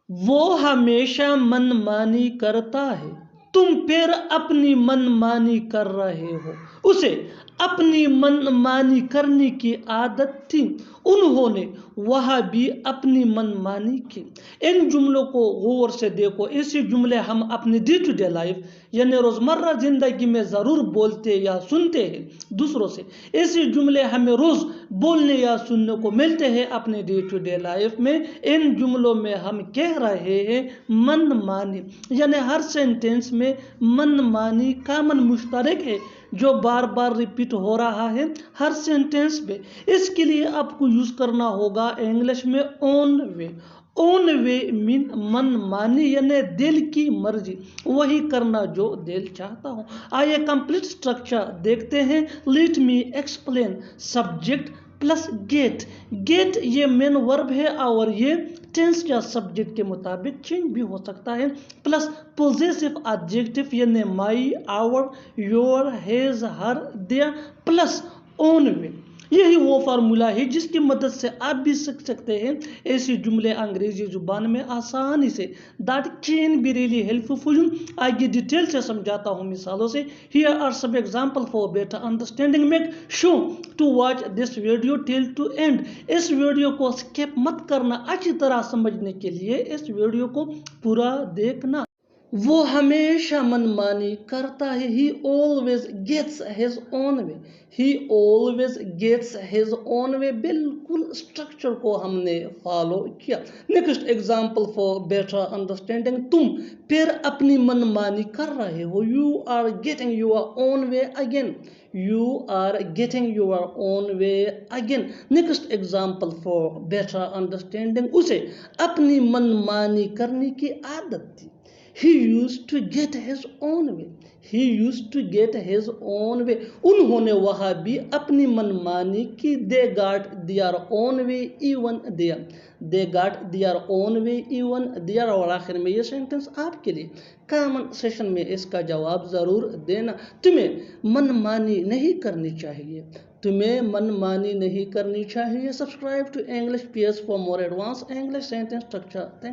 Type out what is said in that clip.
वो हमेशा मनमानी करता है, तुम फिर अपनी मनमानी कर रहे हो। उसे अपनी मनमानी करने की आदत थी, उन्होंने वह भी अपनी मनमानी की। इन जुमलों को गौर से देखो। ऐसे जुमले हम अपनी डे टू डे लाइफ यानी रोज़मर्रा ज़िंदगी में ज़रूर बोलते या सुनते हैं दूसरों से। ऐसे जुमले हमें रोज़ बोलने या सुनने को मिलते हैं अपने डे टू डे लाइफ में। इन जुमलों में हम कह रहे हैं मनमानी, यानी हर सेंटेंस में मनमानी कॉमन मुश्तरक है जो बार बार रिपीट हो रहा है हर सेंटेंस में। इसके लिए आपको यूज़ करना होगा इंग्लिश में own way. Own way mean मनमानी यानी दिल की मर्जी, वही करना जो दिल चाहता हो। आइए कंप्लीट स्ट्रक्चर देखते हैं। Let me explain. Subject plus get. Get ये मेन वर्ब है और ये टेंस या सब्जेक्ट के मुताबिक चेंज भी हो सकता है। प्लस पोजेसिव एडजेक्टिव यानी my, our, your, his, her, their plus own way. यही वो फार्मूला है जिसकी मदद से आप भी सीख सकते हैं ऐसे जुमले अंग्रेजी जुबान में आसानी से। That can be really helpful for you. आगे डिटेल से समझाता हूँ मिसालों से। Here are some example for better understanding. Make sure to watch this video till to end. इस वीडियो को स्किप मत करना, अच्छी तरह समझने के लिए इस वीडियो को पूरा देखना। वो हमेशा मनमानी करता है। He always gets his own way. He always gets his own way. बिल्कुल स्ट्रक्चर को हमने फॉलो किया। Next example for better understanding. तुम फिर अपनी मनमानी कर रहे हो। You are getting your own way again. You are getting your own way again. Next example for better understanding. उसे अपनी मनमानी करने की आदत थी। He used to get his own way. He used to get his own way. उन्होंने वह भी अपनी मनमानी की। They got their own way even there. They got their own way even there। और आखिर में ये सेंटेंस आपके लिए कमेंट सेशन में इसका जवाब ज़रूर देना। तुम्हें मनमानी नहीं करनी चाहिए। तुम्हें मनमानी नहीं करनी चाहिए। Subscribe to English PS for more advance English sentence structure. Thanks.